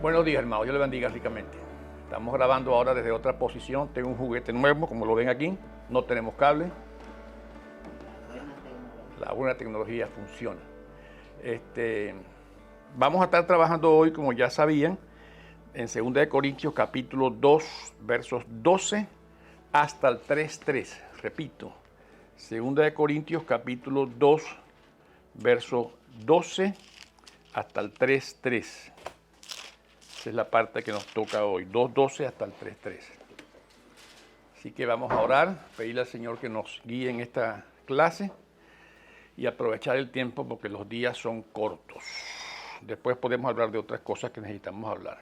Buenos días, hermano. Dios le bendiga ricamente. Estamos grabando ahora desde otra posición. Tengo un juguete nuevo, como lo ven aquí. No tenemos cable. La buena tecnología funciona. Vamos a estar trabajando hoy, como ya sabían, en 2 Corintios capítulo 2, versos 12 hasta el 3.3. Repito, 2 Corintios capítulo 2, versos 12 hasta el 3.3. Esa es la parte que nos toca hoy, 2.12 hasta el 3.3. Así que vamos a orar, pedirle al Señor que nos guíe en esta clase y aprovechar el tiempo porque los días son cortos. Después podemos hablar de otras cosas que necesitamos hablar.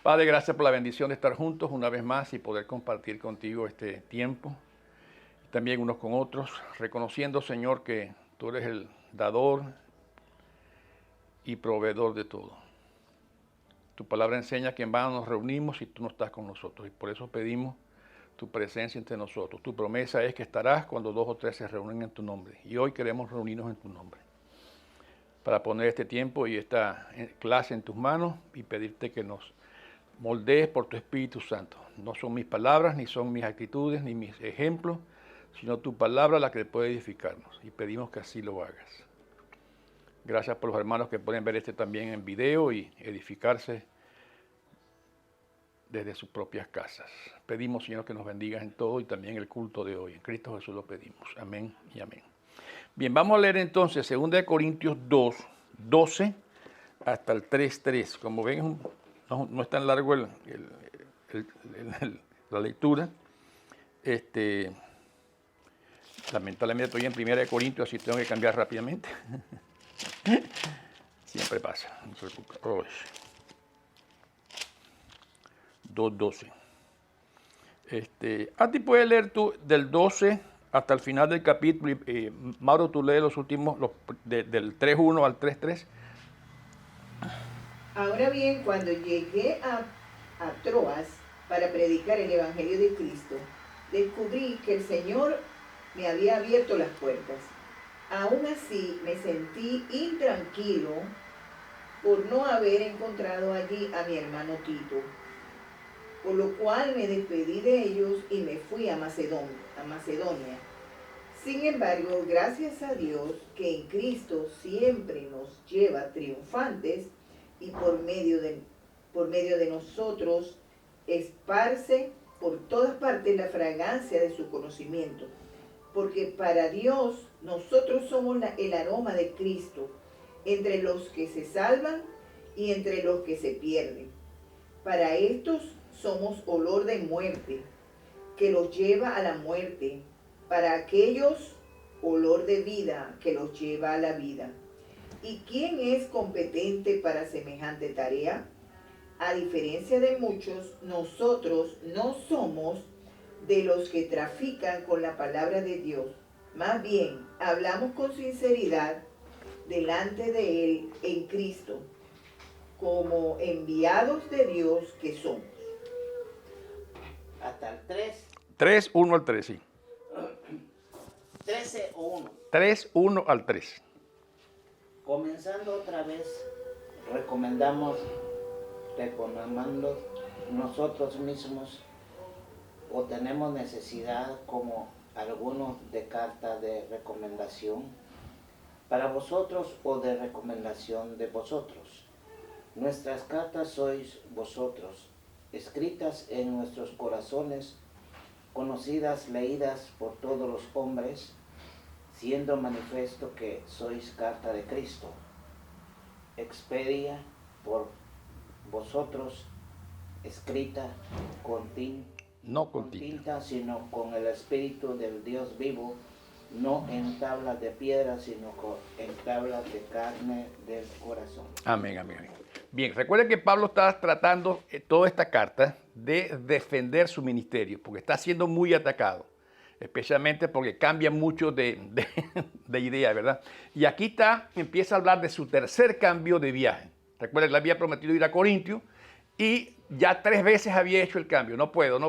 Padre, gracias por la bendición de estar juntos una vez más y poder compartir contigo este tiempo. También unos con otros, reconociendo, Señor, que tú eres el dador y proveedor de todo. Tu palabra enseña que en vano nos reunimos y tú no estás con nosotros. Y por eso pedimos tu presencia entre nosotros. Tu promesa es que estarás cuando 2 o 3 se reúnen en tu nombre. Y hoy queremos reunirnos en tu nombre. Para poner este tiempo y esta clase en tus manos y pedirte que nos moldees por tu Espíritu Santo. No son mis palabras, ni son mis actitudes, ni mis ejemplos, sino tu palabra la que puede edificarnos. Y pedimos que así lo hagas. Gracias por los hermanos que pueden ver también en video y edificarse desde sus propias casas. Pedimos, Señor, que nos bendigas en todo y también el culto de hoy. En Cristo Jesús lo pedimos. Amén y amén. Bien, vamos a leer entonces 2 Corintios 2, 12 hasta el 3.3. Como ven, no es tan largo la lectura. Lamentablemente estoy en 1 Corintios, así tengo que cambiar rápidamente. Siempre pasa. 2.12. A ti puedes leer tú del 12 hasta el final del capítulo. Mauro, tú lees los últimos, del 3.1 al 3.3. Ahora bien, cuando llegué a Troas para predicar el Evangelio de Cristo, descubrí que el Señor me había abierto las puertas. Aún así me sentí intranquilo por no haber encontrado allí a mi hermano Tito, por lo cual me despedí de ellos y me fui a Macedonia. Sin embargo, gracias a Dios que en Cristo siempre nos lleva triunfantes y por medio de nosotros esparce por todas partes la fragancia de su conocimiento. Porque para Dios nosotros somos el aroma de Cristo entre los que se salvan y entre los que se pierden. Para estos somos olor de muerte, que los lleva a la muerte. Para aquellos, olor de vida, que los lleva a la vida. ¿Y quién es competente para semejante tarea? A diferencia de muchos, nosotros no somos de los que trafican con la palabra de Dios. Más bien, hablamos con sinceridad delante de Él en Cristo, como enviados de Dios que somos. Hasta el 3. 3.1 al 3, sí. 13 o 1. 3.1 al 3. Comenzando otra vez, recomendando nosotros mismos o tenemos necesidad como algunos de carta de recomendación para vosotros o de recomendación de vosotros. Nuestras cartas sois vosotros, escritas en nuestros corazones, conocidas, leídas por todos los hombres, siendo manifiesto que sois carta de Cristo, expedia por vosotros, escrita con tinta, sino con el Espíritu del Dios vivo, no en tablas de piedra, sino en tablas de carne del corazón. Amén, amén, amén. Bien, recuerden que Pablo está tratando toda esta carta de defender su ministerio, porque está siendo muy atacado, especialmente porque cambia mucho de idea, ¿verdad? Y aquí empieza a hablar de su tercer cambio de viaje. Recuerden que le había prometido ir a Corintio y ya 3 veces había hecho el cambio. No puedo.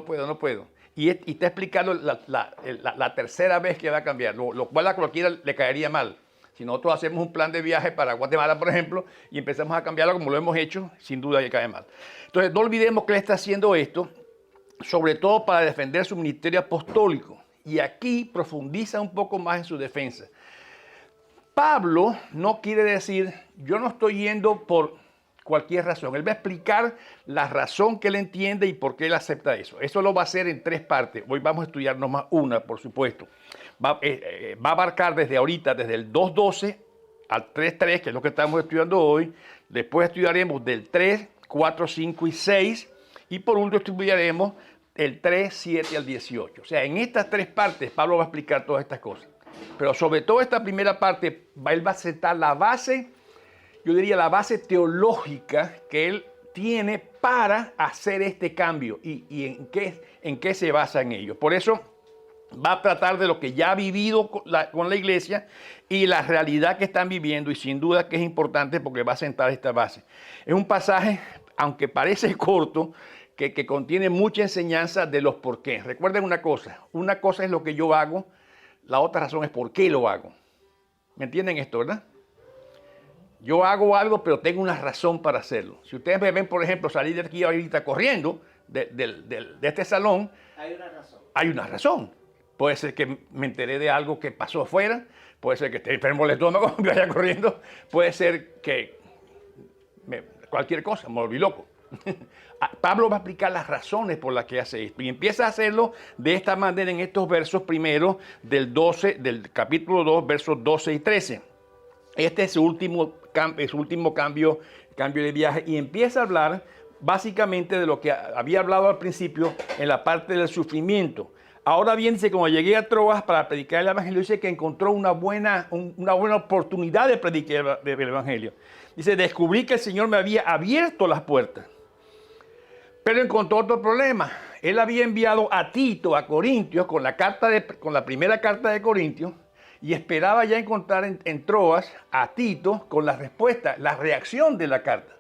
Y está explicando la tercera vez que va a cambiar, lo cual a cualquiera le caería mal. Si nosotros hacemos un plan de viaje para Guatemala, por ejemplo, y empezamos a cambiarlo como lo hemos hecho, sin duda que cae mal. Entonces, no olvidemos que él está haciendo esto, sobre todo para defender su ministerio apostólico. Y aquí profundiza un poco más en su defensa. Pablo no quiere decir, yo no estoy yendo por cualquier razón. Él va a explicar la razón que él entiende y por qué él acepta eso. Eso lo va a hacer en 3 partes. Hoy vamos a estudiar nomás una, por supuesto. Va a abarcar desde ahorita, desde el 2.12 al 3.3, que es lo que estamos estudiando hoy. Después estudiaremos del 3, 4, 5 y 6. Y por último estudiaremos el 3, 7 al 18. O sea, en estas 3 partes Pablo va a explicar todas estas cosas. Pero sobre todo esta primera parte, él va a sentar la base, yo diría la base teológica que él tiene para hacer este cambio y en qué se basa en ello. Por eso va a tratar de lo que ya ha vivido con la iglesia y la realidad que están viviendo, y sin duda que es importante porque va a sentar esta base. Es un pasaje, aunque parece corto, que contiene mucha enseñanza de los por qué. Recuerden una cosa es lo que yo hago, la otra razón es por qué lo hago. ¿Me entienden esto, verdad? Yo hago algo, pero tengo una razón para hacerlo. Si ustedes me ven, por ejemplo, salir de aquí ahorita corriendo de este salón, Hay una razón. hay una razón. Puede ser que me enteré de algo que pasó afuera, puede ser que esté enfermo el estómago y vaya corriendo, puede ser que cualquier cosa, me volví loco. Pablo va a explicar las razones por las que hace esto y empieza a hacerlo de esta manera en estos versos primeros del capítulo 2, versos 12 y 13. Este es su último cambio de viaje y empieza a hablar básicamente de lo que había hablado al principio en la parte del sufrimiento. Ahora bien, dice, como llegué a Troas para predicar el Evangelio, dice que encontró una buena oportunidad de predicar el Evangelio. Dice, descubrí que el Señor me había abierto las puertas. Pero encontró otro problema. Él había enviado a Tito a Corintios con la primera carta de Corintios y esperaba ya encontrar en Troas a Tito con la respuesta, la reacción de la carta.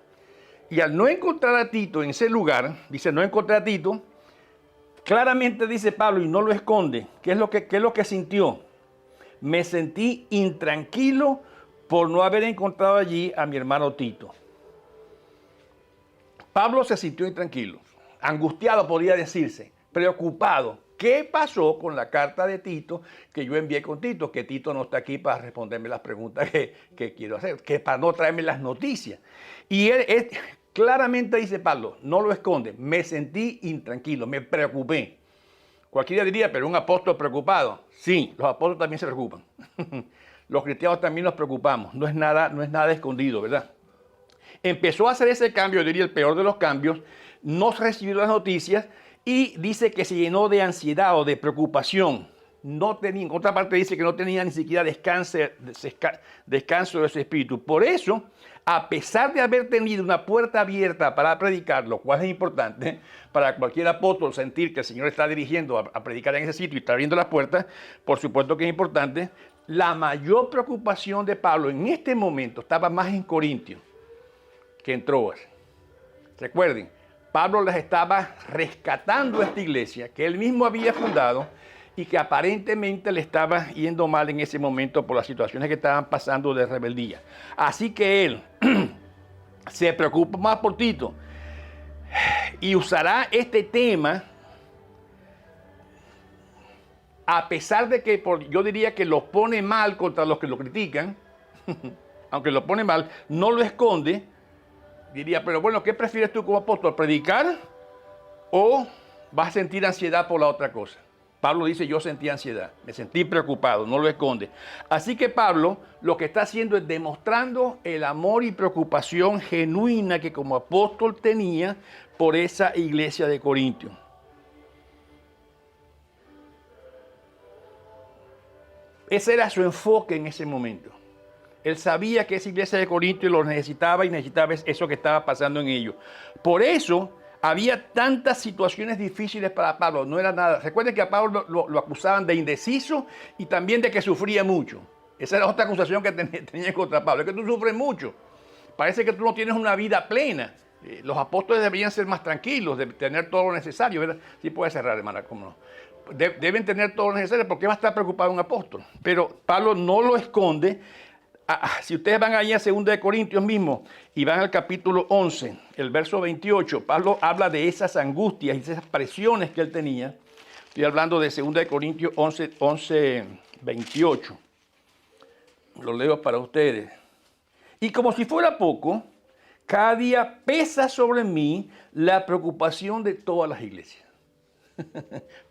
Y al no encontrar a Tito en ese lugar, dice, no encontré a Tito, claramente dice Pablo, y no lo esconde, ¿qué es lo que sintió? Me sentí intranquilo por no haber encontrado allí a mi hermano Tito. Pablo se sintió intranquilo, angustiado podría decirse, preocupado. ¿Qué pasó con la carta de Tito que yo envié con Tito? Que Tito no está aquí para responderme las preguntas que quiero hacer, que para no traerme las noticias. Y él claramente dice Pablo, no lo esconde, me sentí intranquilo, me preocupé. Cualquiera diría, pero un apóstol preocupado. Sí, los apóstoles también se preocupan. Los cristianos también nos preocupamos, no es nada escondido, ¿verdad? Empezó a hacer ese cambio, yo diría el peor de los cambios, no recibió las noticias y dice que se llenó de ansiedad o de preocupación. En otra parte dice que no tenía ni siquiera descanso de su espíritu. Por eso, a pesar de haber tenido una puerta abierta para predicar, lo cual es importante para cualquier apóstol sentir que el Señor está dirigiendo a predicar en ese sitio y está abriendo las puertas, por supuesto que es importante, la mayor preocupación de Pablo en este momento estaba más en Corintios que en Troas. Recuerden, Pablo les estaba rescatando a esta iglesia que él mismo había fundado y que aparentemente le estaba yendo mal en ese momento por las situaciones que estaban pasando de rebeldía. Así que él se preocupa más por Tito y usará este tema a pesar de que yo diría que lo pone mal contra los que lo critican, aunque lo pone mal, no lo esconde. Diría, pero bueno, ¿qué prefieres tú como apóstol? ¿Predicar o vas a sentir ansiedad por la otra cosa? Pablo dice, yo sentí ansiedad, me sentí preocupado, no lo esconde. Así que Pablo lo que está haciendo es demostrando el amor y preocupación genuina que como apóstol tenía por esa iglesia de Corintios. Ese era su enfoque en ese momento. Él sabía que esa iglesia de Corintios lo necesitaba y necesitaba eso que estaba pasando en ellos. Por eso había tantas situaciones difíciles para Pablo. No era nada. Recuerden que a Pablo lo acusaban de indeciso y también de que sufría mucho. Esa era otra acusación que tenía contra Pablo. Es que tú sufres mucho. Parece que tú no tienes una vida plena. Los apóstoles deberían ser más tranquilos, de tener todo lo necesario, ¿verdad? Sí puede cerrar, hermana, cómo no. Deben tener todo lo necesario. ¿Por qué va a estar preocupado un apóstol? Pero Pablo no lo esconde. Si ustedes van ahí a 2 de Corintios mismo y van al capítulo 11, el verso 28, Pablo habla de esas angustias y esas presiones que él tenía. Estoy hablando de 2 de Corintios 11, 28. Lo leo para ustedes. Y como si fuera poco, cada día pesa sobre mí la preocupación de todas las iglesias.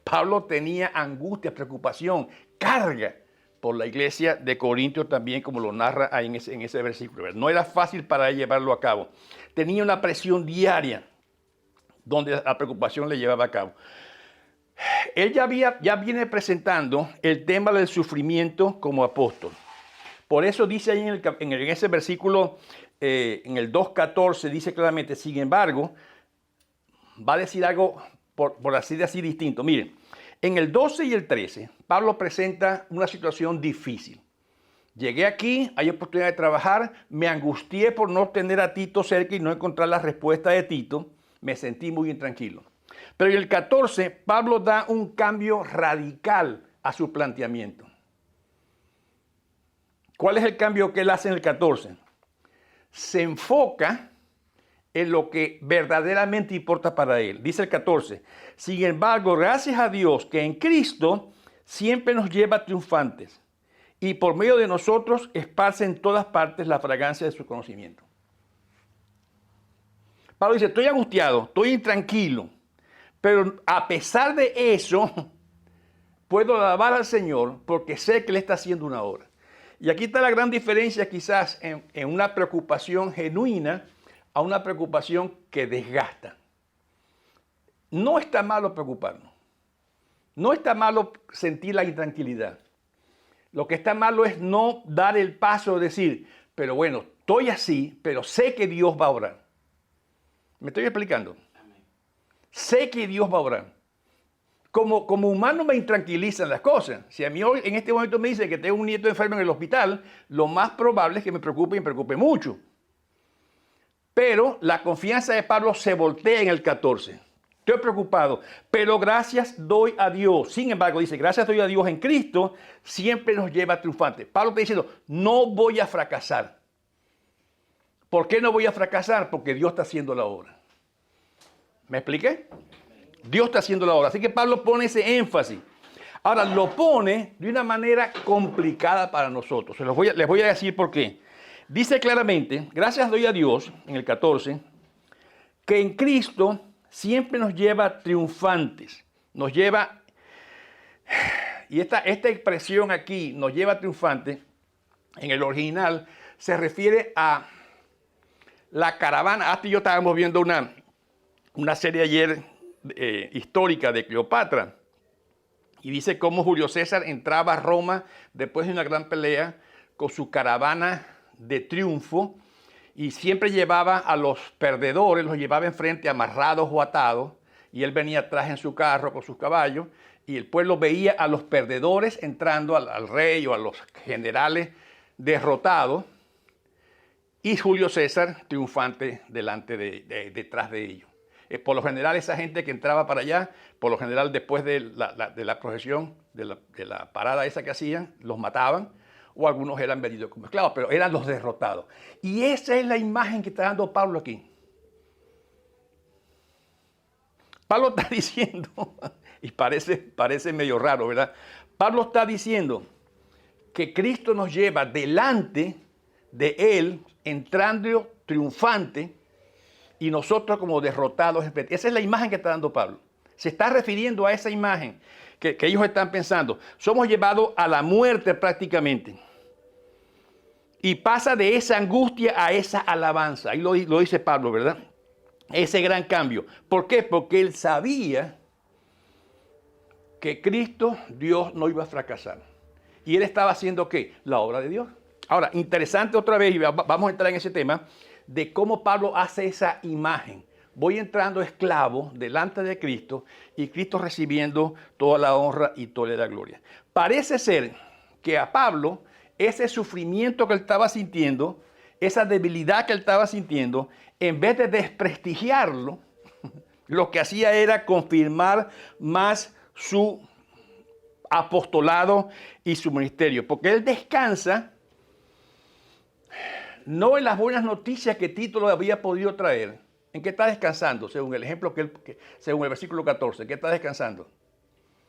Pablo tenía angustia, preocupación, carga por la iglesia de Corintios también, como lo narra ahí en ese versículo. No era fácil para él llevarlo a cabo. Tenía una presión diaria donde la preocupación le llevaba a cabo. Él ya viene presentando el tema del sufrimiento como apóstol. Por eso dice ahí en ese versículo, en el 2.14, dice claramente, sin embargo, va a decir algo por así distinto. Miren, en el 12 y el 13, Pablo presenta una situación difícil. Llegué aquí, hay oportunidad de trabajar, me angustié por no tener a Tito cerca y no encontrar la respuesta de Tito, me sentí muy intranquilo. Pero en el 14, Pablo da un cambio radical a su planteamiento. ¿Cuál es el cambio que él hace en el 14? Se enfoca en lo que verdaderamente importa para él. Dice el 14, sin embargo, gracias a Dios que en Cristo siempre nos lleva triunfantes y por medio de nosotros esparce en todas partes la fragancia de su conocimiento. Pablo dice, estoy angustiado, estoy intranquilo, pero a pesar de eso, puedo alabar al Señor porque sé que Él está haciendo una obra. Y aquí está la gran diferencia quizás en una preocupación genuina a una preocupación que desgasta. No está malo preocuparnos. No está malo sentir la intranquilidad. Lo que está malo es no dar el paso de decir, pero bueno, estoy así, pero sé que Dios va a obrar. ¿Me estoy explicando? Amén. Sé que Dios va a obrar. Como humano me intranquilizan las cosas. Si a mí hoy, en este momento me dicen que tengo un nieto enfermo en el hospital, lo más probable es que me preocupe y me preocupe mucho. Pero la confianza de Pablo se voltea en el 14. Estoy preocupado, pero gracias doy a Dios. Sin embargo, dice, gracias doy a Dios en Cristo, siempre nos lleva triunfante. Pablo está diciendo, no voy a fracasar. ¿Por qué no voy a fracasar? Porque Dios está haciendo la obra. ¿Me expliqué? Dios está haciendo la obra. Así que Pablo pone ese énfasis. Ahora, lo pone de una manera complicada para nosotros. Les voy a decir por qué. Dice claramente, gracias doy a Dios, en el 14, que en Cristo siempre nos lleva triunfantes. Nos lleva, y esta expresión aquí, nos lleva triunfantes, en el original, se refiere a la caravana. Hasta yo estábamos viendo una serie ayer histórica de Cleopatra, y dice cómo Julio César entraba a Roma después de una gran pelea con su caravana de triunfo y siempre llevaba a los perdedores, los llevaba enfrente amarrados o atados y él venía atrás en su carro con sus caballos y el pueblo veía a los perdedores entrando al rey o a los generales derrotados y Julio César triunfante detrás de ellos. Por lo general esa gente que entraba para allá, por lo general después de la procesión, de la parada esa que hacían, los mataban o algunos eran vendidos como esclavos, pero eran los derrotados. Y esa es la imagen que está dando Pablo aquí. Pablo está diciendo, y parece medio raro, ¿verdad? Pablo está diciendo que Cristo nos lleva delante de Él, entrando triunfante, y nosotros como derrotados. Esa es la imagen que está dando Pablo. Se está refiriendo a esa imagen que ellos están pensando. Somos llevados a la muerte prácticamente. Y pasa de esa angustia a esa alabanza. Ahí lo dice Pablo, ¿verdad? Ese gran cambio. ¿Por qué? Porque él sabía que Cristo, Dios, no iba a fracasar. Y él estaba haciendo, ¿qué? La obra de Dios. Ahora, interesante otra vez, y vamos a entrar en ese tema, de cómo Pablo hace esa imagen. Voy entrando esclavo delante de Cristo y Cristo recibiendo toda la honra y toda la gloria. Parece ser que a Pablo ese sufrimiento que él estaba sintiendo, esa debilidad que él estaba sintiendo, en vez de desprestigiarlo, lo que hacía era confirmar más su apostolado y su ministerio. Porque él descansa no en las buenas noticias que Tito lo había podido traer. ¿En qué está descansando? Según el ejemplo según el versículo 14, ¿en qué está descansando?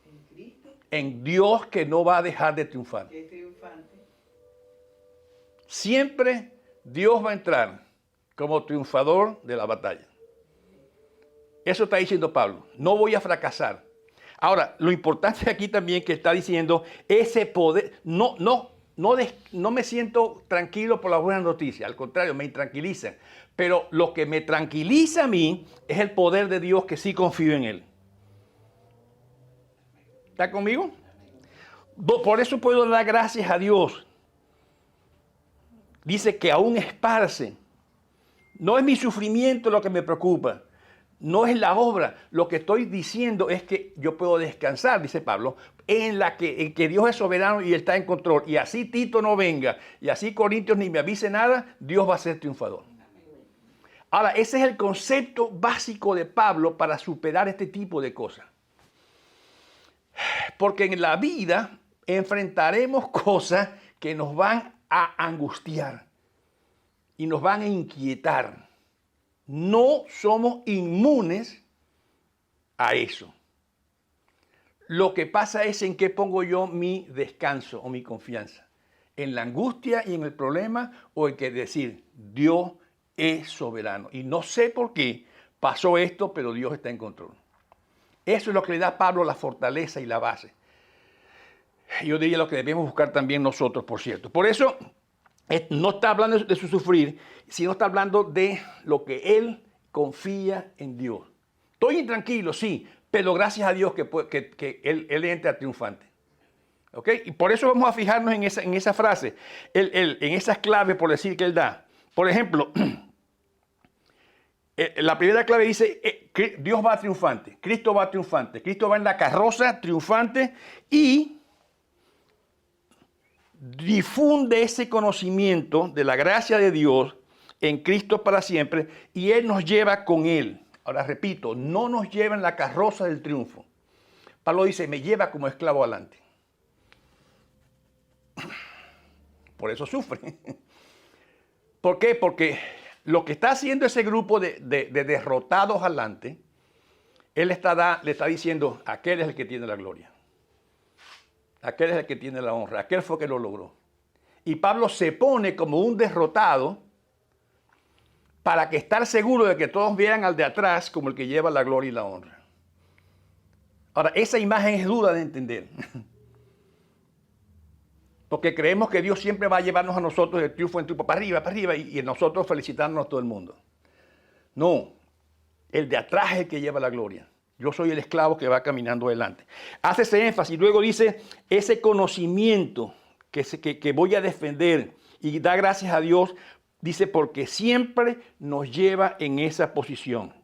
En Cristo. En Dios, que no va a dejar de triunfar. Es triunfante. Siempre Dios va a entrar como triunfador de la batalla. Eso está diciendo Pablo. No voy a fracasar. Ahora, lo importante aquí también que está diciendo, ese poder, no me siento tranquilo por las buenas noticias, al contrario, me intranquilizan. Pero lo que me tranquiliza a mí es el poder de Dios, que sí confío en Él. ¿Está conmigo? Por eso puedo dar gracias a Dios. Dice que aún esparce. No es mi sufrimiento lo que me preocupa. No es la obra. Lo que estoy diciendo es que yo puedo descansar, dice Pablo, en que Dios es soberano y Él está en control. Y así Tito no venga, y así Corintios ni me avise nada, Dios va a ser triunfador. Ahora, ese es el concepto básico de Pablo para superar este tipo de cosas. Porque en la vida enfrentaremos cosas que nos van a angustiar y nos van a inquietar. No somos inmunes a eso. Lo que pasa es en qué pongo yo mi descanso o mi confianza. En la angustia y en el problema, o en que decir, Dios es soberano. Y no sé por qué pasó esto, pero Dios está en control. Eso es lo que le da a Pablo la fortaleza y la base. Yo diría lo que debemos buscar también nosotros, por cierto. Por eso no está hablando de su sufrir, sino está hablando de lo que él confía en Dios. Estoy intranquilo, sí, pero gracias a Dios que él entra triunfante. ¿Ok? Y por eso vamos a fijarnos en esa frase, en esas claves, por decir, que él da. Por ejemplo, la primera clave dice, Dios va triunfante, Cristo va triunfante, Cristo va en la carroza triunfante y difunde ese conocimiento de la gracia de Dios en Cristo para siempre, y Él nos lleva con Él. Ahora repito, no nos lleva en la carroza del triunfo. Pablo dice, me lleva como esclavo adelante. Por eso sufre. ¿Por qué? Porque lo que está haciendo ese grupo de derrotados adelante, Él le está diciendo, aquel es el que tiene la gloria. Aquel es el que tiene la honra. Aquel fue el que lo logró. Y Pablo se pone como un derrotado para que estar seguro de que todos vean al de atrás como el que lleva la gloria y la honra. Ahora, esa imagen es dura de entender. Porque creemos que Dios siempre va a llevarnos a nosotros de triunfo en triunfo, para arriba, y nosotros felicitándonos a todo el mundo. No, el de atrás es el que lleva la gloria. Yo soy el esclavo que va caminando adelante. Hace ese énfasis, luego dice, ese conocimiento que voy a defender y da gracias a Dios, dice, porque siempre nos lleva en esa posición.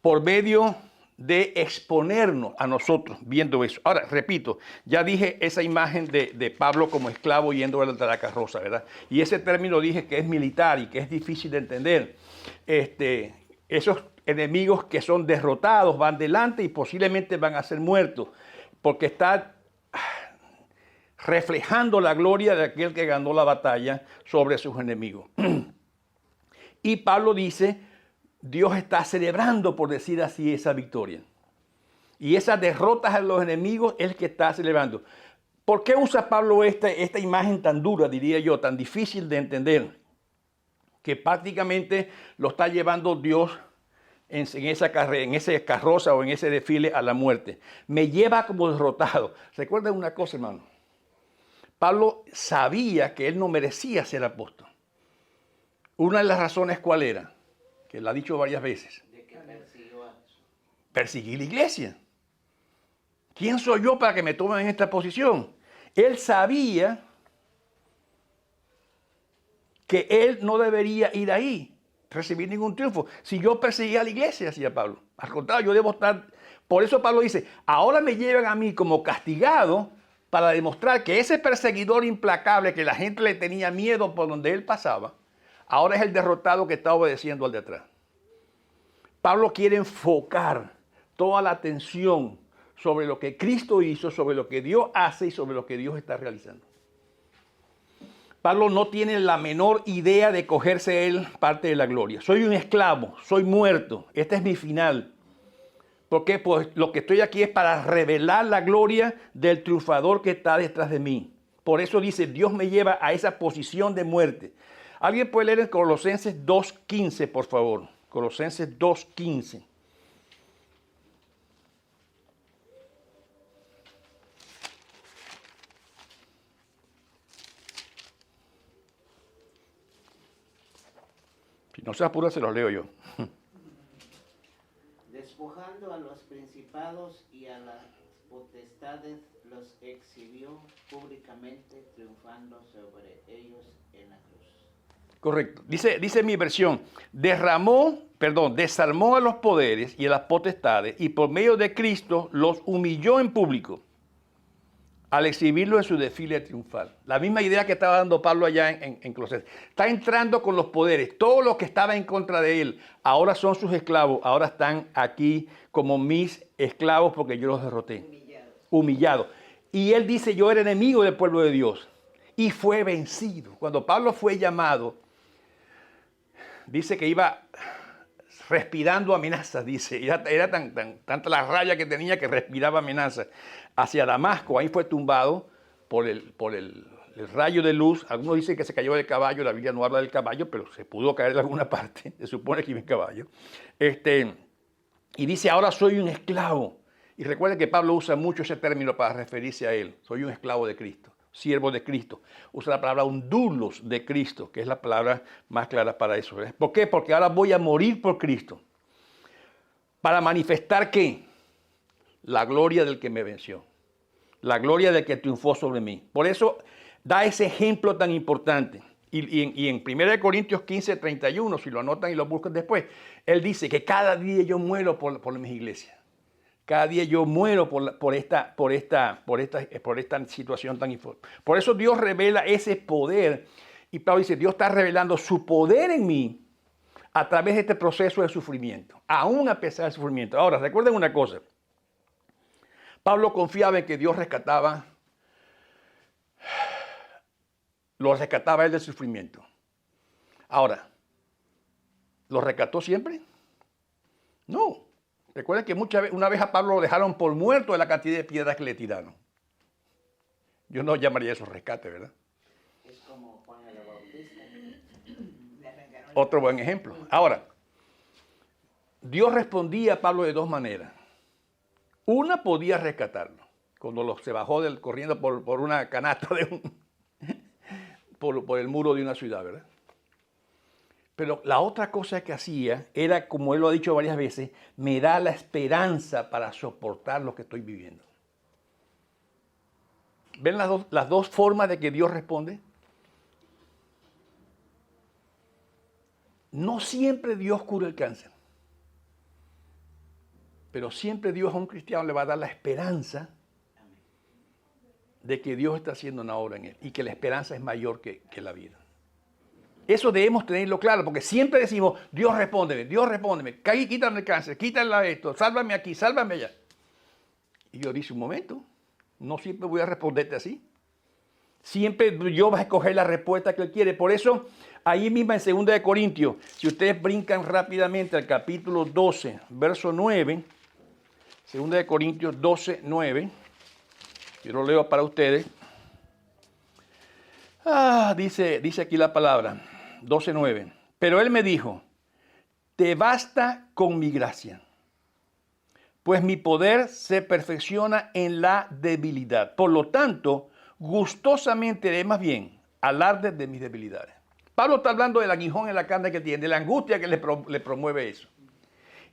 Por medio de exponernos a nosotros viendo eso. Ahora, repito, ya dije esa imagen de Pablo como esclavo yendo a la carroza, ¿verdad? Y ese término dije que es militar y que es difícil de entender. Esos enemigos que son derrotados van delante y posiblemente van a ser muertos, porque está reflejando la gloria de aquel que ganó la batalla sobre sus enemigos. Y Pablo dice, Dios está celebrando, por decir así, esa victoria. Y esas derrotas a los enemigos es el que está celebrando. ¿Por qué usa Pablo esta imagen tan dura, diría yo, tan difícil de entender? Que prácticamente lo está llevando Dios en esa carrera, en esa carroza o en ese desfile a la muerte. Me lleva como derrotado. Recuerden una cosa, hermano. Pablo sabía que él no merecía ser apóstol. Una de las razones, ¿cuál era? Que lo ha dicho varias veces. ¿De qué persiguió a Jesús? Perseguir la iglesia. ¿Quién soy yo para que me tomen en esta posición? Él sabía que él no debería ir ahí, recibir ningún triunfo. Si yo perseguía a la iglesia, decía Pablo. Al contrario, yo debo estar... Por eso Pablo dice, ahora me llevan a mí como castigado para demostrar que ese perseguidor implacable que la gente le tenía miedo por donde él pasaba, ahora es el derrotado que está obedeciendo al de atrás. Pablo quiere enfocar toda la atención sobre lo que Cristo hizo, sobre lo que Dios hace y sobre lo que Dios está realizando. Pablo no tiene la menor idea de cogerse él parte de la gloria. Soy un esclavo, soy muerto, este es mi final. ¿Por qué? Pues lo que estoy aquí es para revelar la gloria del triunfador que está detrás de mí. Por eso dice, Dios me lleva a esa posición de muerte. ¿Alguien puede leer en Colosenses 2.15, por favor? Colosenses 2.15. Si no se apura, se los leo yo. Despojando a los principados y a las potestades, los exhibió públicamente, triunfando sobre ellos en la cruz. Correcto. Dice mi versión, desarmó a los poderes y a las potestades y por medio de Cristo los humilló en público al exhibirlo en su desfile triunfal. La misma idea que estaba dando Pablo allá en Colosenses. Está entrando con los poderes. Todo lo que estaba en contra de él, ahora son sus esclavos. Ahora están aquí como mis esclavos porque yo los derroté. Humillados. Y él dice, yo era enemigo del pueblo de Dios. Y fue vencido. Cuando Pablo fue llamado, dice que iba respirando amenazas, dice. Era tanta la raya que tenía que respiraba amenazas. Hacia Damasco, ahí fue tumbado por el rayo de luz. Algunos dicen que se cayó del caballo, la Biblia no habla del caballo, pero se pudo caer de alguna parte, se supone que iba en caballo. Y dice, ahora soy un esclavo. Y recuerden que Pablo usa mucho ese término para referirse a él. Soy un esclavo de Cristo, siervo de Cristo. Usa la palabra un doulos de Cristo, que es la palabra más clara para eso. ¿Por qué? Porque ahora voy a morir por Cristo. Para manifestar ¿qué? La gloria del que me venció. La gloria del que triunfó sobre mí. Por eso da ese ejemplo tan importante. Y en 1 Corintios 15, 31, si lo anotan y lo buscan después, él dice que cada día yo muero por mis iglesias. Cada día yo muero por esta situación tan importante. Por eso Dios revela ese poder. Y Pablo dice, Dios está revelando su poder en mí a través de este proceso de sufrimiento. Aún a pesar del sufrimiento. Ahora, recuerden una cosa. Pablo confiaba en que Dios lo rescataba él del sufrimiento. Ahora, ¿lo rescató siempre? No. Recuerden que una vez a Pablo lo dejaron por muerto de la cantidad de piedras que le tiraron. Yo no llamaría eso rescate, ¿verdad? Es como Juan el Bautista. Otro buen ejemplo. Ahora, Dios respondía a Pablo de dos maneras. Una, podía rescatarlo, cuando se bajó corriendo por una canasta por el muro de una ciudad, ¿verdad? Pero la otra cosa que hacía era, como él lo ha dicho varias veces, me da la esperanza para soportar lo que estoy viviendo. ¿Ven las dos formas de que Dios responde? No siempre Dios cura el cáncer. Pero siempre Dios a un cristiano le va a dar la esperanza de que Dios está haciendo una obra en él y que la esperanza es mayor que la vida. Eso debemos tenerlo claro, porque siempre decimos, Dios respóndeme, quítame el cáncer, quítame esto, sálvame aquí, sálvame allá. Y yo dice, un momento, no siempre voy a responderte así. Siempre yo voy a escoger la respuesta que Él quiere. Por eso, ahí mismo en 2 Corintios, si ustedes brincan rápidamente al capítulo 12, verso 9, 2 Corintios 12, 9, yo lo leo para ustedes. Dice aquí la palabra, 12, 9. Pero Él me dijo, te basta con mi gracia, pues mi poder se perfecciona en la debilidad. Por lo tanto, gustosamente haré más bien alarde de mis debilidades. Pablo está hablando del aguijón en la carne que tiene, de la angustia que le promueve eso.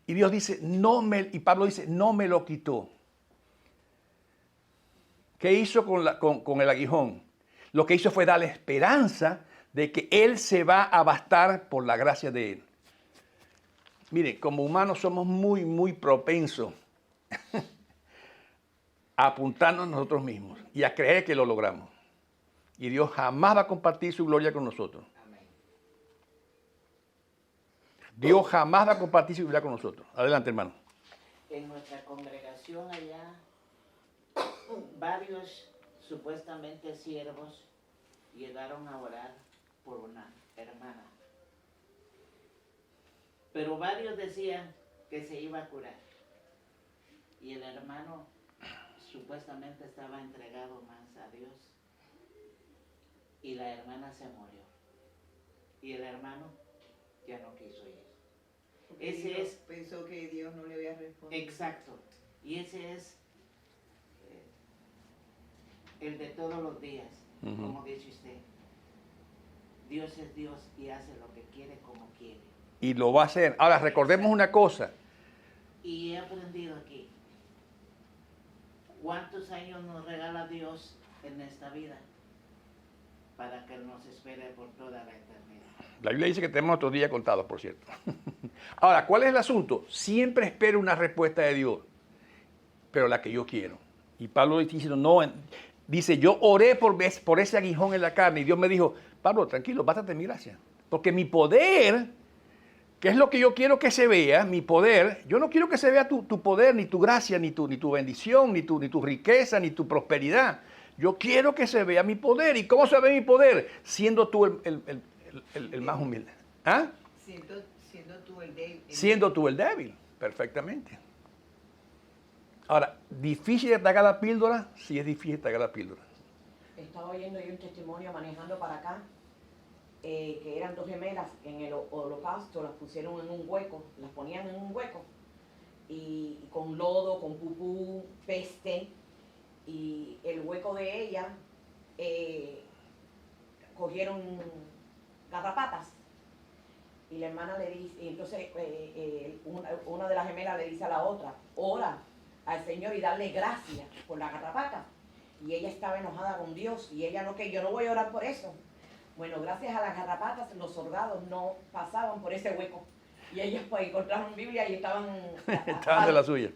Y Dios dice, y Pablo dice, no me lo quitó. ¿Qué hizo con el aguijón? Lo que hizo fue darle esperanza de que Él se va a bastar por la gracia de Él. Mire, como humanos somos muy, muy propensos a apuntarnos nosotros mismos y a creer que lo logramos. Y Dios jamás va a compartir su gloria con nosotros. Dios jamás va a compartir su gloria con nosotros. Adelante, hermano. En nuestra congregación allá, varios supuestamente siervos llegaron a orar por una hermana. Pero varios decían que se iba a curar. Y el hermano supuestamente estaba entregado más a Dios. Y la hermana se murió. Y el hermano ya no quiso ir. Porque Ese Dios es... pensó que Dios no le había respondido. Exacto. Y ese es el de todos los días, como dice usted. Dios es Dios y hace lo que quiere como quiere. Y lo va a hacer. Ahora, recordemos una cosa. Y he aprendido aquí. ¿Cuántos años nos regala Dios en esta vida? Para que nos espere por toda la eternidad. La Biblia dice que tenemos otros días contados, por cierto. Ahora, ¿cuál es el asunto? Siempre espero una respuesta de Dios, pero la que yo quiero. Y Pablo dice, no, dice, yo oré por ese aguijón en la carne y Dios me dijo, Pablo, tranquilo, bástate mi gracia. Porque mi poder, que es lo que yo quiero que se vea, mi poder, yo no quiero que se vea tu poder, ni tu gracia, ni tu bendición, ni tu riqueza, ni tu prosperidad. Yo quiero que se vea mi poder. ¿Y cómo se ve mi poder? Siendo tú el más humilde. ¿Ah? Siendo tú el débil. Siendo tú el débil, perfectamente. Ahora, ¿difícil de tragar la píldora? Sí, es difícil de tragar la píldora. Estaba oyendo yo un testimonio manejando para acá, que eran dos gemelas en el holocausto, las pusieron en un hueco, las ponían en un hueco, y con lodo, con pupú, peste, y el hueco de ella cogieron garrapatas. Y la hermana le dice, y entonces una de las gemelas le dice a la otra, ora al Señor y darle gracias por la garrapata. Y ella estaba enojada con Dios y ella no, que yo no voy a orar por eso. Bueno, gracias a las garrapatas los soldados no pasaban por ese hueco. Y ellos pues encontraron Biblia y estaban... Estaban de la suya.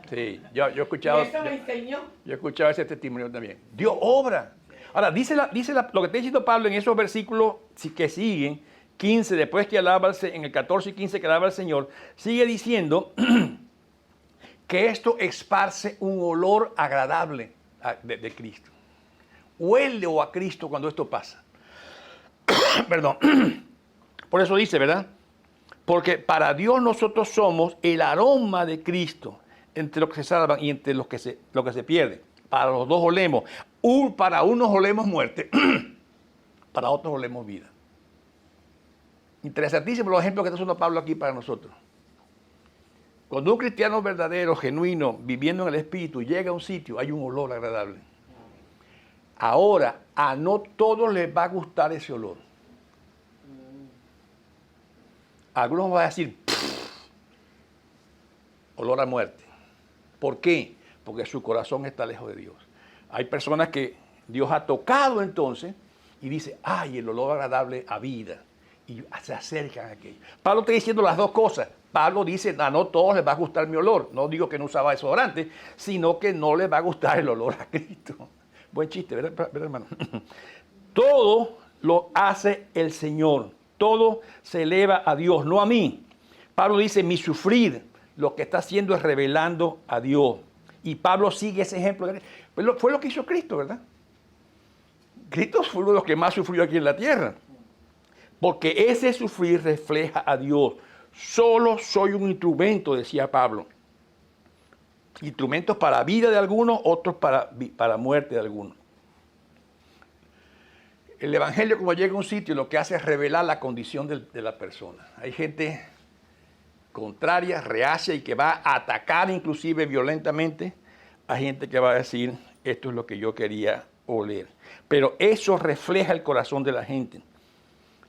Sí, yo he escuchado... Y eso me enseñó. Yo he escuchado ese testimonio también. Dios obra. Ahora, dice lo que está diciendo Pablo en esos versículos que siguen, 15, después que alaba, en el 14 y 15 que alaba al Señor, sigue diciendo que esto esparce un olor agradable de Cristo. Huele a Cristo cuando esto pasa. Perdón. Por eso dice, ¿verdad? Porque para Dios nosotros somos el aroma de Cristo entre los que se salvan y entre los que se pierden. Para los dos olemos. Para unos olemos muerte, para otros olemos vida. Interesantísimo los ejemplos que está usando Pablo aquí para nosotros. Cuando un cristiano verdadero, genuino, viviendo en el Espíritu, llega a un sitio, hay un olor agradable. Ahora, a no todos les va a gustar ese olor. Algunos van a decir, olor a muerte. ¿Por qué? Porque su corazón está lejos de Dios. Hay personas que Dios ha tocado entonces y dice, ay, el olor agradable a vida. Y se acercan a aquello. Pablo está diciendo las dos cosas. Pablo dice, a no todos les va a gustar mi olor. No digo que no usaba desodorante, sino que no les va a gustar el olor a Cristo. Buen chiste, ¿verdad hermano? Todo lo hace el Señor. Todo se eleva a Dios, no a mí. Pablo dice, mi sufrir, lo que está haciendo es revelando a Dios. Y Pablo sigue ese ejemplo. Fue lo que hizo Cristo, ¿verdad? Cristo fue uno de los que más sufrió aquí en la tierra. Porque ese sufrir refleja a Dios. Solo soy un instrumento, decía Pablo. Instrumentos para vida de algunos, otros para muerte de algunos. El Evangelio, como llega a un sitio, lo que hace es revelar la condición de la persona. Hay gente contraria, reacia y que va a atacar inclusive violentamente a gente que va a decir, esto es lo que yo quería oler. Pero eso refleja el corazón de la gente.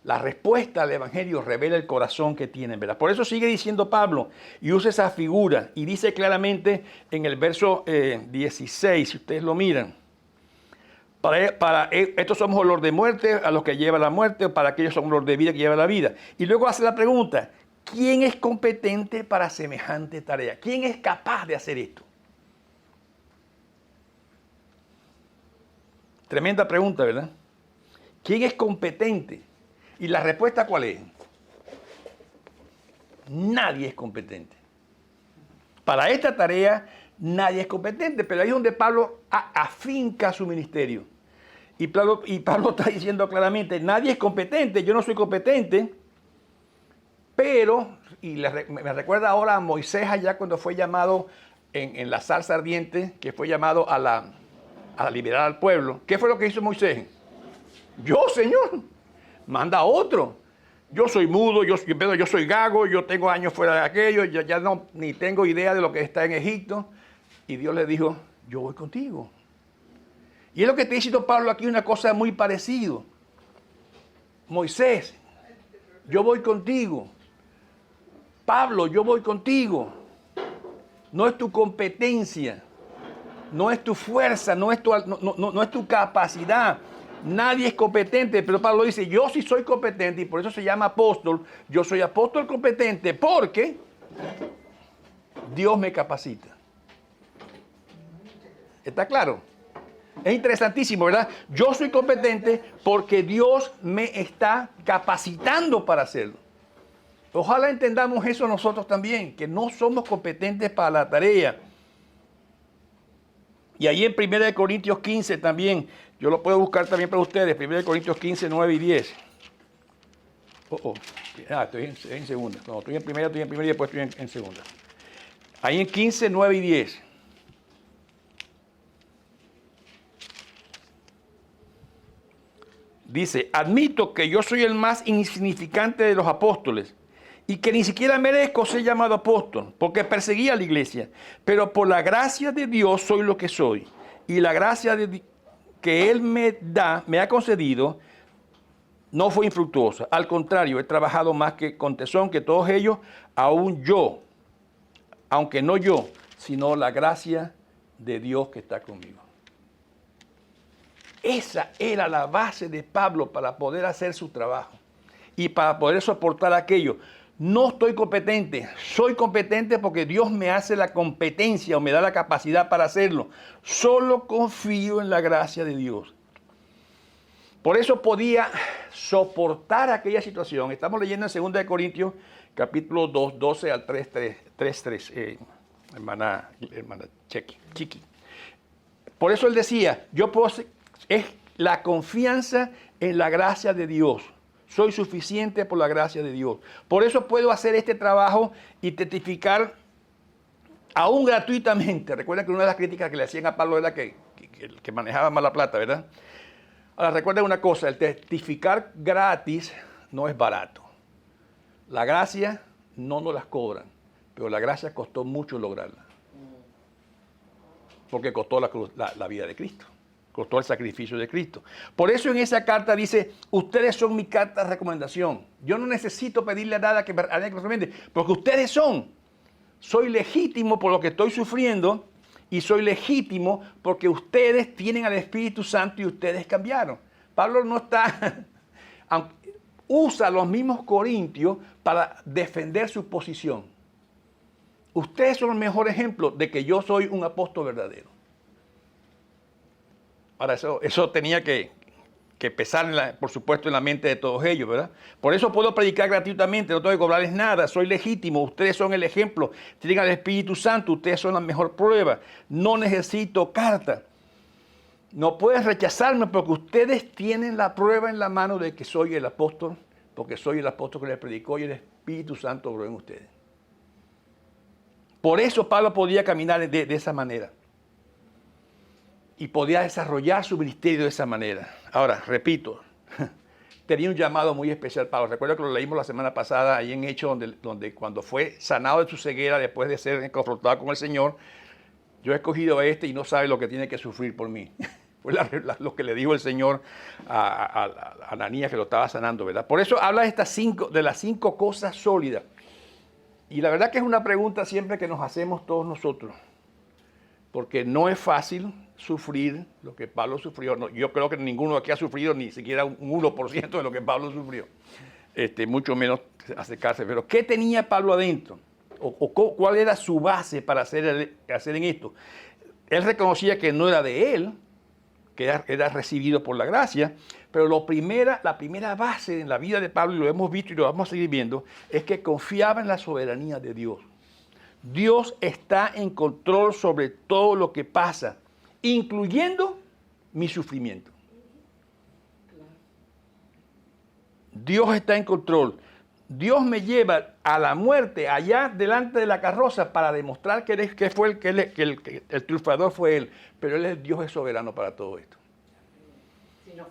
La respuesta al Evangelio revela el corazón que tienen, ¿verdad? Por eso sigue diciendo Pablo y usa esa figura y dice claramente en el verso 16, si ustedes lo miran, estos somos olor de muerte a los que lleva la muerte, para aquellos somos olor de vida que lleva la vida. Y luego hace la pregunta, ¿quién es competente para semejante tarea? ¿Quién es capaz de hacer esto? Tremenda pregunta, ¿verdad? ¿Quién es competente? ¿Y la respuesta cuál es? Nadie es competente. Para esta tarea nadie es competente, pero ahí es donde Pablo afinca su ministerio. Y Pablo está diciendo claramente, nadie es competente, yo no soy competente, pero, y me recuerda ahora a Moisés allá cuando fue llamado en la zarza ardiente, que fue llamado a liberar al pueblo. ¿Qué fue lo que hizo Moisés? Yo, Señor, manda a otro. Yo soy mudo, yo soy gago, yo tengo años fuera de aquello, ya no, ni tengo idea de lo que está en Egipto. Y Dios le dijo, yo voy contigo. Y es lo que está diciendo Pablo aquí, una cosa muy parecida. Moisés, yo voy contigo. Pablo, yo voy contigo. No es tu competencia, no es tu fuerza, no es tu capacidad. Nadie es competente, pero Pablo dice, yo sí soy competente y por eso se llama apóstol. Yo soy apóstol competente porque Dios me capacita. ¿Está claro? Es interesantísimo, ¿verdad? Yo soy competente porque Dios me está capacitando para hacerlo. Ojalá entendamos eso nosotros también, que no somos competentes para la tarea. Y ahí en 1 Corintios 15 también, yo lo puedo buscar también para ustedes, 1 Corintios 15, 9 y 10. Estoy en segunda. No, estoy en primera y después estoy en segunda. Ahí en 15, 9 y 10. Dice, admito que yo soy el más insignificante de los apóstoles y que ni siquiera merezco ser llamado apóstol porque perseguía a la iglesia, pero por la gracia de Dios soy lo que soy y la gracia que Él me ha concedido no fue infructuosa. Al contrario, he trabajado más que con tesón que todos ellos, aún yo, aunque no yo, sino la gracia de Dios que está conmigo. Esa era la base de Pablo para poder hacer su trabajo y para poder soportar aquello. No estoy competente, soy competente porque Dios me hace la competencia o me da la capacidad para hacerlo. Solo confío en la gracia de Dios. Por eso podía soportar aquella situación. Estamos leyendo en 2 Corintios, capítulo 2, 12 al 3, hermana Chiqui. Por eso él decía, es la confianza en la gracia de Dios. Soy suficiente por la gracia de Dios. Por eso puedo hacer este trabajo y testificar aún gratuitamente. Recuerda que una de las críticas que le hacían a Pablo era que manejaba mal la plata, ¿verdad? Ahora recuerda una cosa, el testificar gratis no es barato. La gracia no nos las cobran, pero la gracia costó mucho lograrla. Porque costó la vida de Cristo. Costó el sacrificio de Cristo. Por eso en esa carta dice, ustedes son mi carta de recomendación. Yo no necesito pedirle a nadie que me recomiende, porque ustedes son. Soy legítimo por lo que estoy sufriendo y soy legítimo porque ustedes tienen al Espíritu Santo y ustedes cambiaron. Pablo no está, usa los mismos corintios para defender su posición. Ustedes son el mejor ejemplo de que yo soy un apóstol verdadero. Ahora, eso tenía que pesar, por supuesto, en la mente de todos ellos, ¿verdad? Por eso puedo predicar gratuitamente, no tengo que cobrarles nada, soy legítimo, ustedes son el ejemplo, tienen al Espíritu Santo, ustedes son la mejor prueba, no necesito carta. No puedes rechazarme porque ustedes tienen la prueba en la mano de que soy el apóstol, porque soy el apóstol que les predicó y el Espíritu Santo obró en ustedes. Por eso Pablo podía caminar de esa manera. Y podía desarrollar su ministerio de esa manera. Ahora, repito, tenía un llamado muy especial, Pablo. Recuerdo que lo leímos la semana pasada, ahí en Hechos, donde cuando fue sanado de su ceguera, después de ser confrontado con el Señor, yo he escogido a este y no sabe lo que tiene que sufrir por mí. Fue lo que le dijo el Señor a Ananías, que lo estaba sanando, ¿verdad? Por eso habla de las 5 cosas sólidas. Y la verdad que es una pregunta siempre que nos hacemos todos nosotros. Porque no es fácil sufrir lo que Pablo sufrió. No, yo creo que ninguno aquí ha sufrido ni siquiera un 1% de lo que Pablo sufrió. Mucho menos acercarse. Pero ¿qué tenía Pablo adentro? ¿Cuál era su base para hacer en esto? Él reconocía que no era de él, que era recibido por la gracia, pero la primera base en la vida de Pablo, y lo hemos visto y lo vamos a seguir viendo, es que confiaba en la soberanía de Dios. Dios está en control sobre todo lo que pasa, incluyendo mi sufrimiento. Dios está en control. Dios me lleva a la muerte allá delante de la carroza para demostrar que el triunfador fue Él. Pero Dios es soberano para todo esto. Si no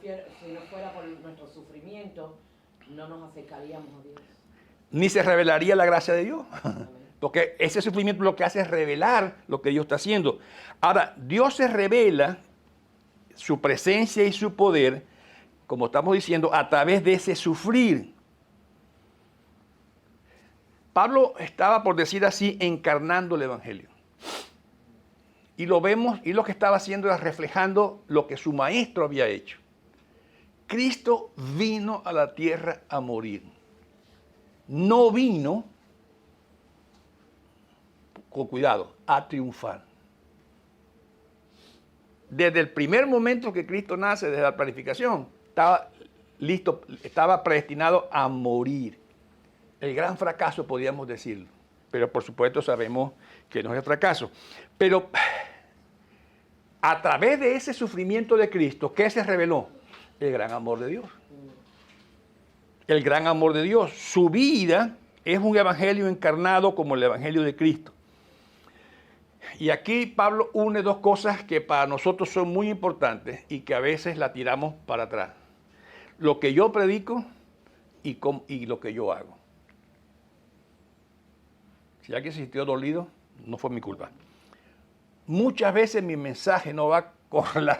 fuera por nuestro sufrimiento, no nos acercaríamos a Dios. Ni se revelaría la gracia de Dios. Porque ese sufrimiento lo que hace es revelar lo que Dios está haciendo. Ahora, Dios se revela su presencia y su poder, como estamos diciendo, a través de ese sufrir. Pablo estaba, por decir así, encarnando el Evangelio. Y lo vemos, y lo que estaba haciendo era reflejando lo que su maestro había hecho. Cristo vino a la tierra a morir. No vino, con cuidado, a triunfar. Desde el primer momento que Cristo nace, desde la planificación, estaba listo, estaba predestinado a morir. El gran fracaso, podríamos decirlo. Pero por supuesto sabemos que no es el fracaso. Pero a través de ese sufrimiento de Cristo, ¿qué se reveló? El gran amor de Dios. El gran amor de Dios. Su vida es un evangelio encarnado como el evangelio de Cristo. Y aquí Pablo une dos cosas que para nosotros son muy importantes y que a veces la tiramos para atrás. Lo que yo predico y lo que yo hago. Si alguien se sintió dolido, no fue mi culpa. Muchas veces mi mensaje no va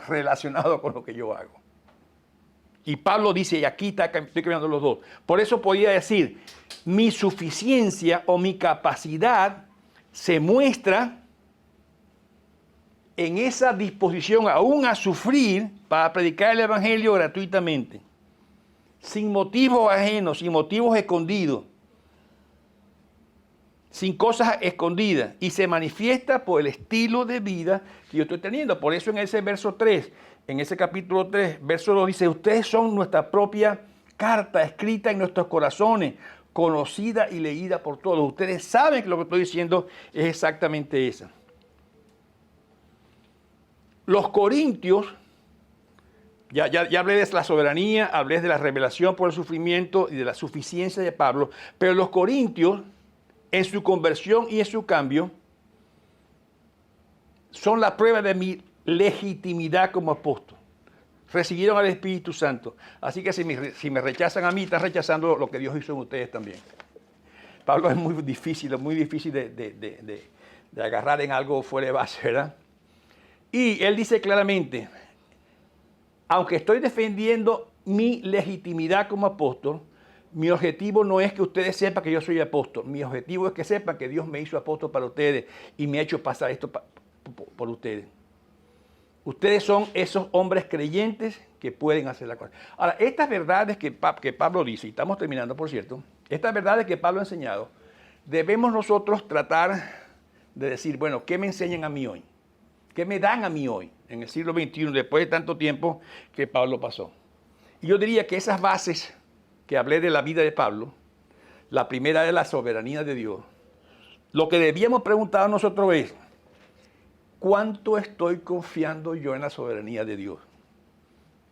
relacionado con lo que yo hago. Y Pablo dice, y aquí estoy cambiando los dos. Por eso podía decir, mi suficiencia o mi capacidad se muestra en esa disposición aún a sufrir para predicar el evangelio gratuitamente. Sin motivos ajenos, sin motivos escondidos. Sin cosas escondidas, y se manifiesta por el estilo de vida que yo estoy teniendo. Por eso en ese verso 3, en ese capítulo 3, verso 2 dice, ustedes son nuestra propia carta escrita en nuestros corazones, conocida y leída por todos. Ustedes saben que lo que estoy diciendo es exactamente eso. Los corintios, ya hablé de la soberanía, hablé de la revelación por el sufrimiento y de la suficiencia de Pablo, pero los corintios, en su conversión y en su cambio, son la prueba de mi legitimidad como apóstol. Recibieron al Espíritu Santo. Así que si me rechazan a mí, están rechazando lo que Dios hizo en ustedes también. Pablo es muy difícil de agarrar en algo fuera de base, ¿verdad? Y él dice claramente, aunque estoy defendiendo mi legitimidad como apóstol, mi objetivo no es que ustedes sepan que yo soy apóstol. Mi objetivo es que sepan que Dios me hizo apóstol para ustedes y me ha hecho pasar esto por ustedes. Ustedes son esos hombres creyentes que pueden hacer la cosa. Ahora, estas verdades que Pablo dice, y estamos terminando, por cierto, estas verdades que Pablo ha enseñado, debemos nosotros tratar de decir, bueno, ¿qué me enseñan a mí hoy? ¿Qué me dan a mí hoy, en el siglo XXI, después de tanto tiempo que Pablo pasó? Y yo diría que esas bases que hablé de la vida de Pablo, la primera es la soberanía de Dios. Lo que debíamos preguntar a nosotros es, ¿cuánto estoy confiando yo en la soberanía de Dios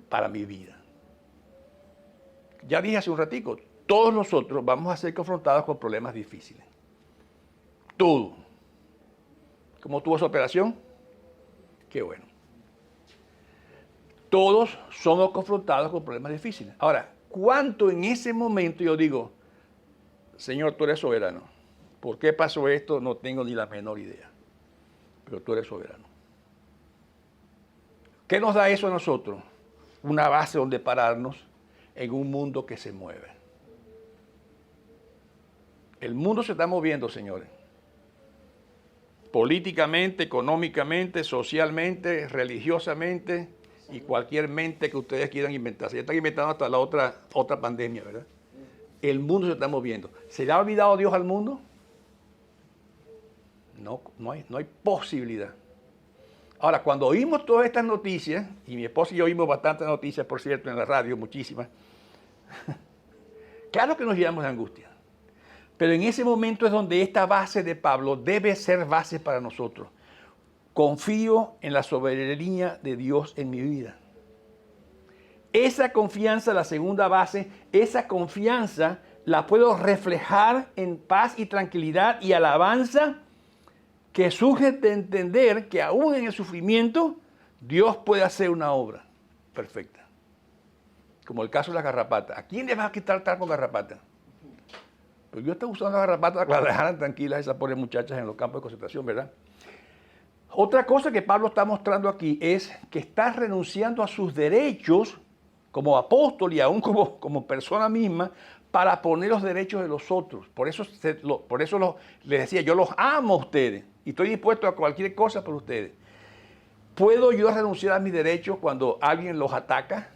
para mi vida? Ya dije hace un ratico, todos nosotros vamos a ser confrontados con problemas difíciles. Todo. ¿Cómo tuvo esa operación? Qué bueno. Todos somos confrontados con problemas difíciles. Ahora, ¿cuánto en ese momento yo digo, Señor, tú eres soberano? ¿Por qué pasó esto? No tengo ni la menor idea. Pero tú eres soberano. ¿Qué nos da eso a nosotros? Una base donde pararnos en un mundo que se mueve. El mundo se está moviendo, señores. Políticamente, económicamente, socialmente, religiosamente y cualquier mente que ustedes quieran inventar. Ya están inventando hasta la otra pandemia, ¿verdad? El mundo se está moviendo. ¿Se le ha olvidado Dios al mundo? No hay posibilidad. Ahora, cuando oímos todas estas noticias, y mi esposa y yo oímos bastantes noticias, por cierto, en la radio, muchísimas, claro que nos llenamos de angustia. Pero en ese momento es donde esta base de Pablo debe ser base para nosotros. Confío en la soberanía de Dios en mi vida. esa confianza, la segunda base, esa confianza la puedo reflejar en paz y tranquilidad y alabanza que surge de entender que aún en el sufrimiento Dios puede hacer una obra perfecta. Como el caso de la garrapata. ¿A quién le vas a quitar tal con garrapata? Pues Dios está usando la garrapata para que la dejaran tranquilas esas pobres muchachas en los campos de concentración, ¿verdad? Otra cosa que Pablo está mostrando aquí es que está renunciando a sus derechos como apóstol y aún como persona misma para poner los derechos de los otros. Por eso les decía, yo los amo a ustedes y estoy dispuesto a cualquier cosa por ustedes. ¿Puedo yo renunciar a mis derechos cuando alguien los ataca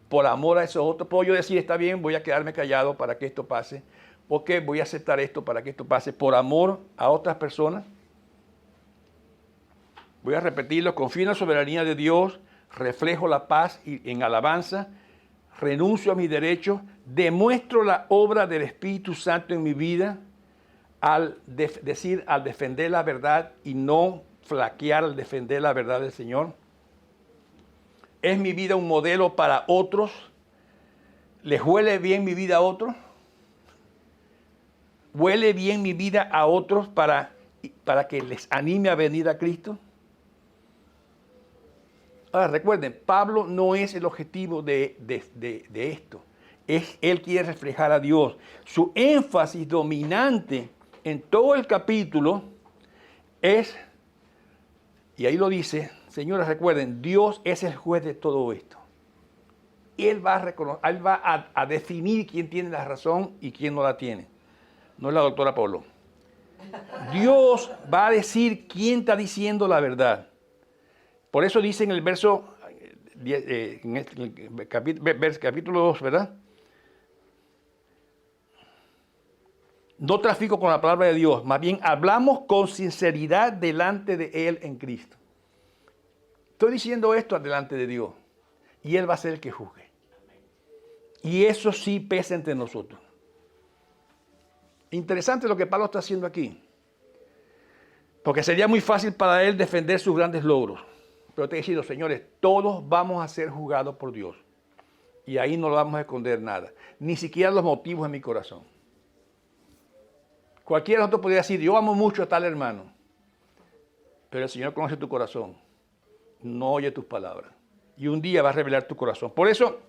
por amor a esos otros? ¿Puedo yo decir, está bien, voy a quedarme callado para que esto pase? ¿O qué? Voy a aceptar esto para que esto pase por amor a otras personas. Voy a repetirlo, confío en la soberanía de Dios, reflejo la paz y en alabanza, renuncio a mis derechos, demuestro la obra del Espíritu Santo en mi vida al defender la verdad y no flaquear al defender la verdad del Señor. ¿Es mi vida un modelo para otros? ¿Les huele bien mi vida a otros? ¿Huele bien mi vida a otros para que les anime a venir a Cristo? Ahora recuerden, Pablo no es el objetivo de esto. Él quiere reflejar a Dios. Su énfasis dominante en todo el capítulo es, y ahí lo dice, señores, recuerden, Dios es el juez de todo esto. Él va a definir quién tiene la razón y quién no la tiene. No es la doctora Polo. Dios va a decir quién está diciendo la verdad. Por eso dice en el verso, en el capítulo 2, ¿verdad? No trafico con la palabra de Dios, más bien hablamos con sinceridad delante de Él en Cristo. Estoy diciendo esto delante de Dios y Él va a ser el que juzgue. Y eso sí pesa entre nosotros. Interesante lo que Pablo está haciendo aquí, porque sería muy fácil para él defender sus grandes logros. Pero te he dicho, señores, todos vamos a ser juzgados por Dios. Y ahí no lo vamos a esconder nada. Ni siquiera los motivos en mi corazón. Cualquiera de nosotros podría decir, yo amo mucho a tal hermano. Pero el Señor conoce tu corazón. No oye tus palabras. Y un día va a revelar tu corazón. Por eso,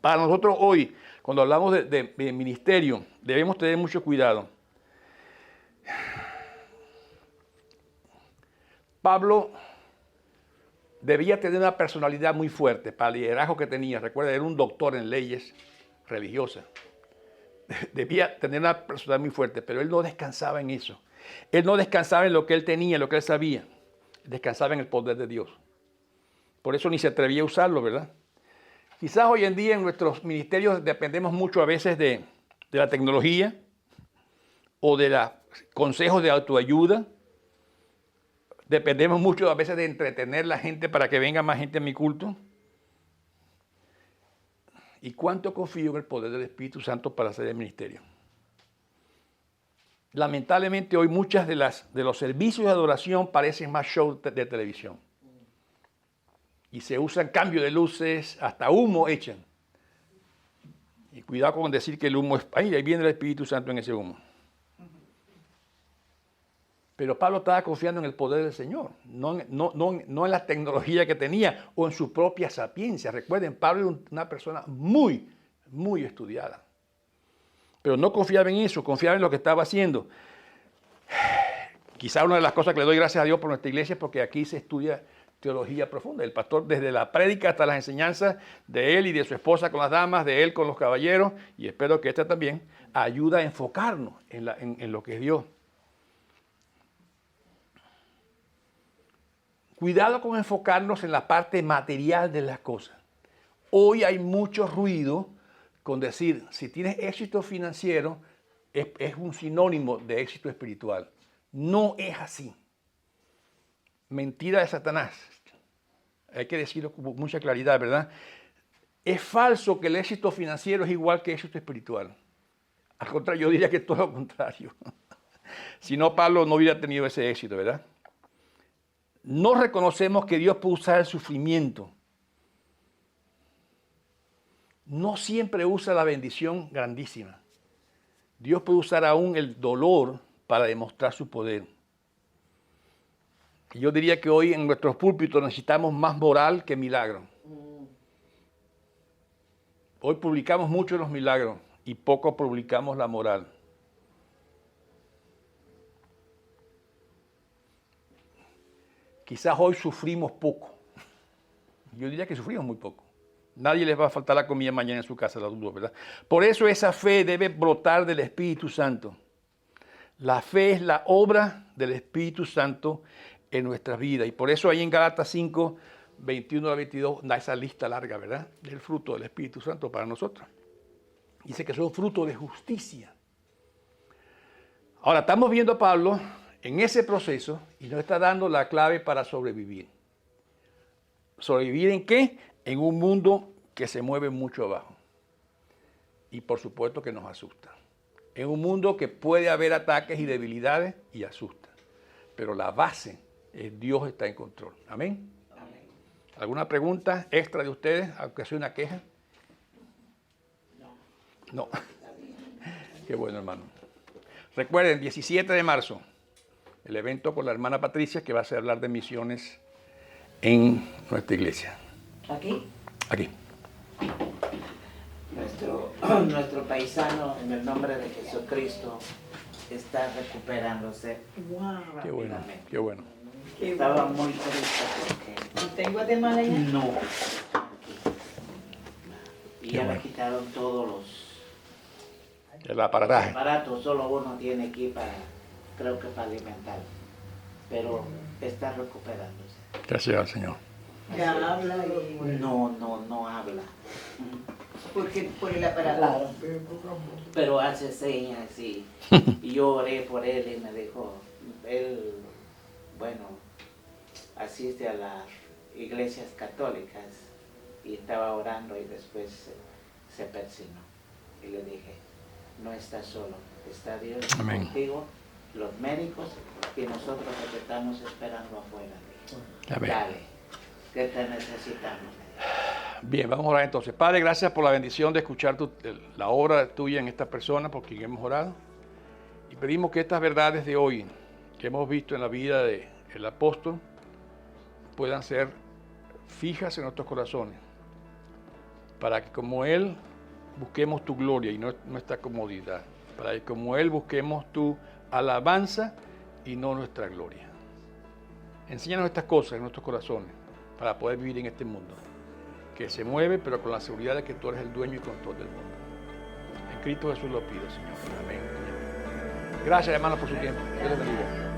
para nosotros hoy, cuando hablamos de ministerio, debemos tener mucho cuidado. Pablo debía tener una personalidad muy fuerte para el liderazgo que tenía. Recuerda, era un doctor en leyes religiosas. Debía tener una personalidad muy fuerte, pero él no descansaba en eso. Él no descansaba en lo que él tenía, en lo que él sabía. Descansaba en el poder de Dios. Por eso ni se atrevía a usarlo, ¿verdad? Quizás hoy en día en nuestros ministerios dependemos mucho a veces de la tecnología o de los consejos de autoayuda. Dependemos mucho a veces de entretener a la gente para que venga más gente a mi culto. ¿Y cuánto confío en el poder del Espíritu Santo para hacer el ministerio? Lamentablemente hoy muchas de los servicios de adoración parecen más show de televisión. Y se usan cambio de luces, hasta humo echan. Y cuidado con decir que el humo es... Ahí viene el Espíritu Santo en ese humo. Pero Pablo estaba confiando en el poder del Señor, no en la tecnología que tenía o en su propia sapiencia. Recuerden, Pablo era una persona muy, muy estudiada. Pero no confiaba en eso, confiaba en lo que estaba haciendo. Quizá una de las cosas que le doy gracias a Dios por nuestra iglesia es porque aquí se estudia teología profunda. El pastor, desde la prédica hasta las enseñanzas de él y de su esposa con las damas, de él con los caballeros, y espero que esta también, ayuda a enfocarnos en lo que es Dios. Cuidado con enfocarnos en la parte material de las cosas. Hoy hay mucho ruido con decir, si tienes éxito financiero, es un sinónimo de éxito espiritual. No es así. Mentira de Satanás. Hay que decirlo con mucha claridad, ¿verdad? Es falso que el éxito financiero es igual que éxito espiritual. Al contrario, yo diría que es todo lo contrario. Si no, Pablo no hubiera tenido ese éxito, ¿verdad? No reconocemos que Dios puede usar el sufrimiento no siempre usa la bendición grandísima. Dios puede usar aún el dolor para demostrar su poder. Y yo diría que hoy en nuestros púlpitos necesitamos más moral que milagro. Hoy publicamos mucho los milagros y poco publicamos la moral. Quizás hoy sufrimos poco. Yo diría que sufrimos muy poco. Nadie les va a faltar la comida mañana en su casa, la dudo, ¿verdad? Por eso esa fe debe brotar del Espíritu Santo. La fe es la obra del Espíritu Santo en nuestras vidas. Y por eso ahí en Gálatas 5, 21 a 22, da esa lista larga, ¿verdad? Del fruto del Espíritu Santo para nosotros. Dice que son frutos de justicia. Ahora, estamos viendo a Pablo en ese proceso y nos está dando la clave para sobrevivir. ¿Sobrevivir en qué? En un mundo que se mueve mucho abajo. Y por supuesto que nos asusta. En un mundo que puede haber ataques y debilidades y asusta. Pero la base es Dios está en control. Amén. Amén. ¿Alguna pregunta extra de ustedes, aunque sea una queja? No. Qué bueno, hermano. Recuerden, 17 de marzo, el evento con la hermana Patricia que va a hacer hablar de misiones en nuestra iglesia. ¿Aquí? Aquí. Nuestro paisano, en el nombre de Jesucristo, está recuperándose. Wow. Qué bueno, Rápidamente. qué bueno. Estaba muy triste porque ¿Usted en Guatemala ya? no. Y Qué ya bueno. le quitaron todos los El aparataje. aparatos, solo uno tiene aquí para, creo que para alimentar. Pero está recuperándose. Gracias al Señor. Ya habla y... No habla. Porque por el aparato. Claro. Pero hace señas y yo oré por él y me dijo, él, bueno, asiste a las iglesias católicas y estaba orando y después se persinó. Y le dije, no estás solo, está Dios Amén. contigo, los médicos y nosotros que te estamos esperando afuera. Amén. Dale, que te necesitamos. Bien, vamos a orar entonces. Padre, gracias por la bendición de escuchar la obra tuya en esta persona, por quien hemos orado. Y pedimos que estas verdades de hoy, que hemos visto en la vida del apóstol, puedan ser fijas en nuestros corazones, para que como Él busquemos tu gloria y no nuestra comodidad, para que como Él busquemos tu alabanza y no nuestra gloria. Enséñanos estas cosas en nuestros corazones para poder vivir en este mundo que se mueve, pero con la seguridad de que tú eres el dueño y control del mundo. En Cristo Jesús lo pido, Señor. Amén. Gracias, hermanos, por su tiempo. Dios les bendiga.